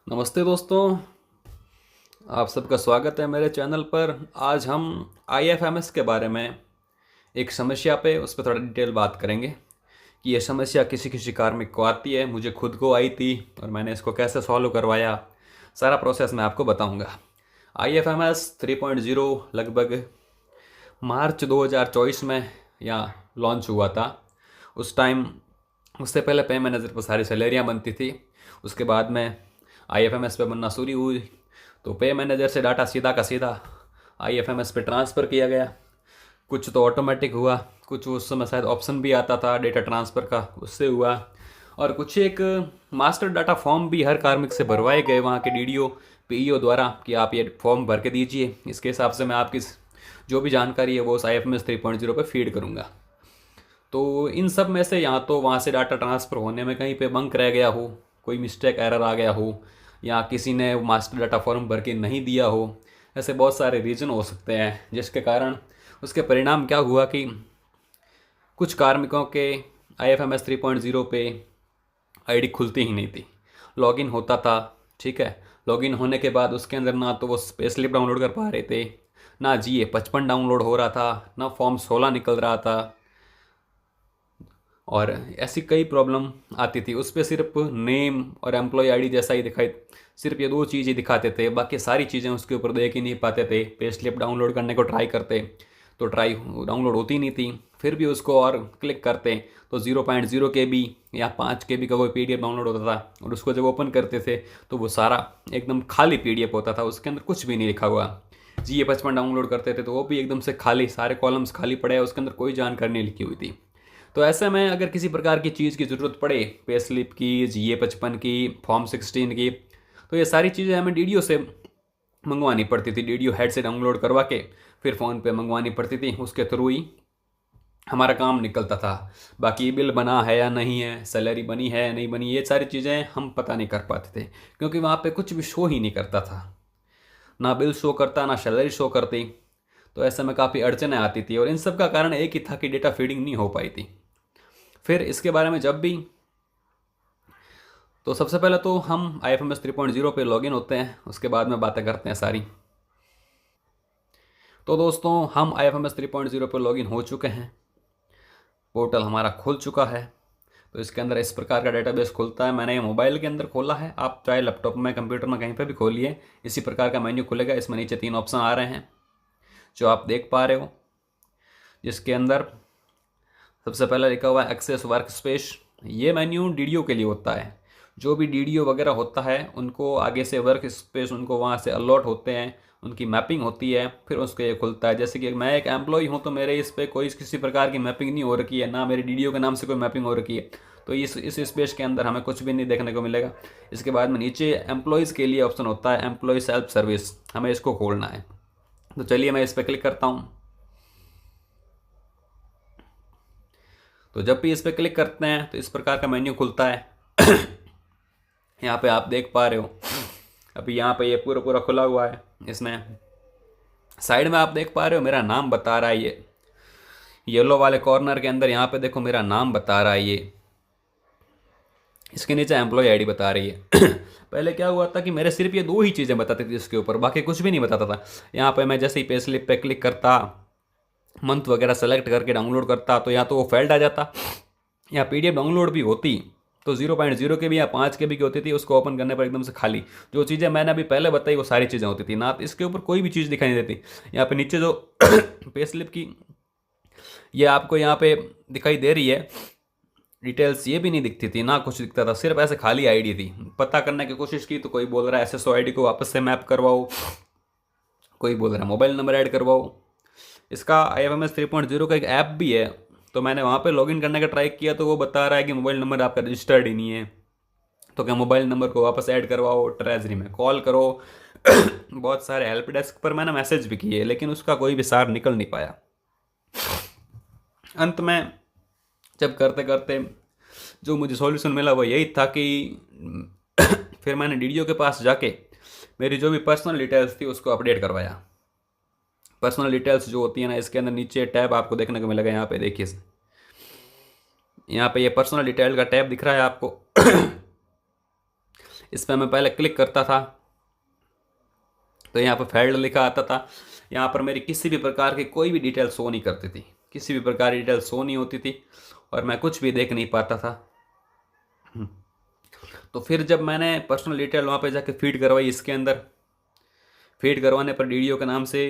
नमस्ते दोस्तों। आप सबका स्वागत है मेरे चैनल पर। आज हम आईएफएमएस के बारे में एक समस्या पे उस पर थोड़ा डिटेल बात करेंगे कि ये समस्या किसी किसी कार्मिक को आती है। मुझे खुद को आई थी और मैंने इसको कैसे सॉल्व करवाया, सारा प्रोसेस मैं आपको बताऊंगा। आईएफएमएस 3.0 लगभग मार्च 2024 में यहाँ लॉन्च हुआ था। उस टाइम उससे पहले पे मैनेजर पर सारी सैलरियाँ बनती थी। उसके बाद में आईएफएमएस पे बनना शुरू हुई तो पे मैनेजर से डाटा सीधा का सीधा आईएफएमएस पे ट्रांसफ़र किया गया। कुछ तो ऑटोमेटिक हुआ, कुछ उस समय शायद ऑप्शन भी आता था डेटा ट्रांसफ़र का, उससे हुआ। और कुछ एक मास्टर डाटा फॉर्म भी हर कार्मिक से भरवाए गए वहाँ के डीडीओ पीईओ द्वारा कि आप ये फॉर्म भर के दीजिए। इसके हिसाब से मैं आपकी जो भी जानकारी है वो उस आईएफएमएस 3.0 पे फीड करूँगा। तो इन सब में से यहाँ तो वहाँ से डाटा ट्रांसफ़र होने में कहीं पे बंक रह गया हो, कोई मिस्टेक एरर आ गया हो, या किसी ने मास्टर डाटा फॉर्म भर के नहीं दिया हो। ऐसे बहुत सारे रीज़न हो सकते हैं जिसके कारण उसके परिणाम क्या हुआ कि कुछ कार्मिकों के आईएफएमएस 3.0 पे आईडी खुलती ही नहीं थी। लॉगिन होता था, ठीक है। लॉगिन होने के बाद उसके अंदर ना तो वो पे स्लिप डाउनलोड कर पा रहे थे, ना GA55 डाउनलोड हो रहा था, ना फॉर्म 16 निकल रहा था। और ऐसी कई प्रॉब्लम आती थी। उस पर सिर्फ नेम और एम्प्लॉय आईडी जैसा ही दिखाई, सिर्फ ये दो चीज़ ही दिखाते थे, बाकी सारी चीज़ें उसके ऊपर देख ही नहीं पाते थे। पे स्लिप डाउनलोड करने को ट्राई करते तो ट्राई डाउनलोड होती नहीं थी। फिर भी उसको और क्लिक करते तो 0.0 KB या 5 KB का कोई PDF डाउनलोड होता था, और उसको जब ओपन करते थे तो वो सारा एकदम खाली PDF होता था, उसके अंदर कुछ भी नहीं लिखा हुआ। GA55 डाउनलोड करते थे तो वो भी एकदम से खाली, सारे कॉलम्स खाली पड़े हैं, उसके अंदर कोई जानकारी नहीं लिखी हुई थी। तो ऐसे में अगर किसी प्रकार की चीज़ की ज़रूरत पड़े, पे स्लिप की, GA55 की, फॉर्म 16 की, तो ये सारी चीज़ें हमें डीडीओ से मंगवानी पड़ती थी। डीडीओ हेड से डाउनलोड करवा के फिर फ़ोन पे मंगवानी पड़ती थी, उसके थ्रू ही हमारा काम निकलता था। बाकी बिल बना है या नहीं है, सैलरी बनी है या नहीं बनी, ये सारी चीज़ें हम पता नहीं कर पाते थे क्योंकि वहाँ पे कुछ भी शो ही नहीं करता था। ना बिल शो करता, ना सैलरी शो करती। तो ऐसे में काफ़ी अड़चनें आती थी और इन सब का कारण एक ही था कि डेटा फीडिंग नहीं हो पाई थी। फिर इसके बारे में जब भी, तो सबसे पहले तो हम आईएफएमएस 3.0 पे लॉगिन होते हैं, उसके बाद में बातें करते हैं सारी। तो दोस्तों हम आईएफएमएस 3.0 पर लॉगिन हो चुके हैं, पोर्टल हमारा खुल चुका है। तो इसके अंदर इस प्रकार का डेटाबेस खुलता है। मैंने ये मोबाइल के अंदर खोला है, आप चाहे लैपटॉप में, कंप्यूटर में, कहीं पर भी खोलिए, इसी प्रकार का मेन्यू खुलेगा। इसमें नीचे 3 ऑप्शन आ रहे हैं जो आप देख पा रहे हो, जिसके अंदर सबसे पहले लिखा हुआ है एक्सेस वर्क स्पेस। ये मेन्यू डीडीओ के लिए होता है। जो भी डीडीओ वगैरह होता है उनको आगे से वर्क स्पेस उनको वहाँ से अलॉट होते हैं, उनकी मैपिंग होती है, फिर उसको ये खुलता है। जैसे कि मैं एक एम्प्लॉय हूँ तो मेरे इस पर कोई किसी प्रकार की मैपिंग नहीं हो रखी है, ना मेरे डीडीओ के नाम से कोई मैपिंग हो रखी है, तो इस स्पेस के अंदर हमें कुछ भी नहीं देखने को मिलेगा। इसके बाद में नीचे एम्प्लॉयज़ के लिए ऑप्शन होता है एम्प्लॉय सेल्फ सर्विस, हमें इसको खोलना है। तो चलिए मैं इस पर क्लिक करता हूँ। तो जब भी इस पर क्लिक करते हैं तो इस प्रकार का मेन्यू खुलता है। यहाँ पे आप देख पा रहे हो, अभी यहाँ पे ये पूरा पूरा खुला हुआ है। इसमें साइड में आप देख पा रहे हो मेरा नाम बता रहा है, ये येलो वाले कॉर्नर के अंदर यहाँ पे देखो मेरा नाम बता रहा है, ये इसके नीचे एम्प्लॉय आईडी बता रही है। पहले क्या हुआ था कि मेरे सिर्फ ये दो ही चीज़ें बताती थी इसके ऊपर, बाकी कुछ भी नहीं बताता था। यहाँ पे मैं जैसे ही पे स्लिप पे क्लिक करता, मंथ वगैरह सेलेक्ट करके डाउनलोड करता, तो या तो वो फेल्ड आ जाता, या PDF डाउनलोड भी होती तो 0.0 के भी या 5 के भी की होती थी, उसको ओपन करने पर एकदम से खाली। जो चीज़ें मैंने अभी पहले बताई वो सारी चीज़ें होती थी ना, तो इसके ऊपर कोई भी चीज़ दिखाई नहीं देती। यहाँ पे नीचे जो पे स्लिप की ये आपको यहाँ पे दिखाई दे रही है डिटेल्स, ये भी नहीं दिखती थी, ना कुछ दिखता था, सिर्फ ऐसे खाली आईडी थी। पता करने की कोशिश की तो कोई बोल रहा है SSO आईडी को वापस से मैप करवाओ, कोई बोल रहा है मोबाइल नंबर ऐड करवाओ। इसका आईएफएमएस 3.0 का एक ऐप भी है, तो मैंने वहाँ पे लॉगिन करने का ट्राई किया तो वो बता रहा है कि मोबाइल नंबर आपका रजिस्टर्ड ही नहीं है। तो क्या मोबाइल नंबर को वापस ऐड करवाओ, ट्रेजरी में कॉल करो। बहुत सारे हेल्प डेस्क पर मैंने मैसेज भी किए लेकिन उसका कोई भी सार निकल नहीं पाया। अंत में जब करते करते जो मुझे सॉल्यूशन मिला वो यही था कि फिर मैंने डीडीओ के पास जाके मेरी जो भी पर्सनल डिटेल्स थी उसको अपडेट करवाया। पर्सनल डिटेल्स जो होती है ना, इसके अंदर नीचे टैब आपको देखने को मिलेगा, यहाँ पे देखिए, यहाँ पे ये पर्सनल डिटेल का टैब दिख रहा है आपको। इस पर मैं पहले क्लिक करता था तो यहाँ पर फेल्ड लिखा आता था। यहाँ पर मेरी किसी भी प्रकार की कोई भी डिटेल शो नहीं करती थी, किसी भी प्रकार की डिटेल शो नहीं होती थी और मैं कुछ भी देख नहीं पाता था। तो फिर जब मैंने पर्सनल डिटेल वहाँ पे जाके फीड करवाई, इसके अंदर फीड करवाने पर डीडीओ के नाम से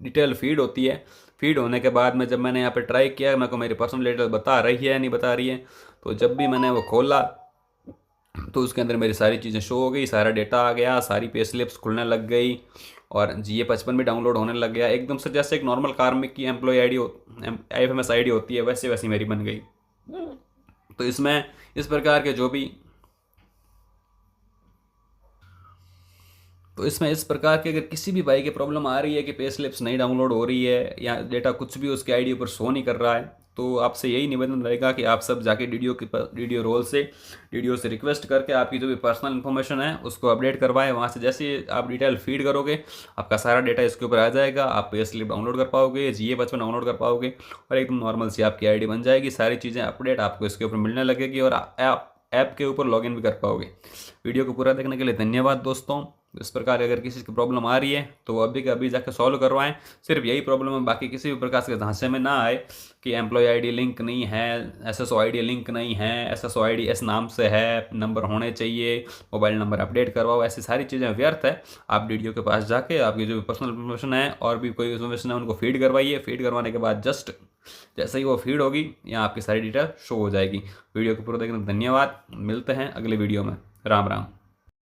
डिटेल फीड होती है। फीड होने के बाद में जब मैंने यहाँ पे ट्राई किया मेरे को मेरी पर्सनल डिटेल बता रही है या नहीं बता रही है, तो जब भी मैंने वो खोला तो उसके अंदर मेरी सारी चीज़ें शो हो गई, सारा डेटा आ गया, सारी पे स्लिप्स खुलने लग गई और GA55 भी डाउनलोड होने लग गया। एकदम से जैसे एक नॉर्मल कार्मिक की एम्प्लॉय आईडी IFMS आईडी होती है वैसे वैसी मेरी बन गई। तो इसमें इस प्रकार के जो भी अगर किसी भी भाई की प्रॉब्लम आ रही है कि पे स्लिप्स नहीं डाउनलोड हो रही है या डेटा कुछ भी उसके आईडी पर शो नहीं कर रहा है, तो आपसे यही निवेदन रहेगा कि आप सब जाके डीडीओ से रिक्वेस्ट करके आपकी जो भी पर्सनल इन्फॉर्मेशन है उसको अपडेट करवाएं। वहाँ से जैसे ही आप डिटेल फीड करोगे आपका सारा डेटा इसके ऊपर आ जाएगा, आप पे स्लिप डाउनलोड कर पाओगे, GA55 डाउनलोड कर पाओगे और एकदम नॉर्मल सी आपकी आईडी बन जाएगी। सारी चीज़ें अपडेट आपको इसके ऊपर मिलने लगेगी और आप ऐप के ऊपर लॉगिन भी कर पाओगे। वीडियो को पूरा देखने के लिए धन्यवाद दोस्तों। इस प्रकार अगर किसी की प्रॉब्लम आ रही है तो वो अभी के अभी जाकर सॉल्व करवाएं। सिर्फ यही प्रॉब्लम है, बाकी किसी भी प्रकार के झांसे में ना आए कि एम्प्लॉय आईडी लिंक नहीं है, SSO आईडी लिंक नहीं है, SSO आईडी इस नाम से है, नंबर होने चाहिए, मोबाइल नंबर अपडेट करवाओ, ऐसी सारी चीज़ें व्यर्थ है। आप डीडीओ के पास जाके आपकी जो भी पर्सनल इन्फॉर्मेशन है और भी कोई इन्फॉर्मेशन है उनको फीड करवाइए। फीड करवाने के बाद जस्ट जैसे ही वो फीड होगी यहाँ आपकी सारी डिटेल शो हो जाएगी। वीडियो को पूरा देखने धन्यवाद। मिलते हैं अगले वीडियो में। राम राम।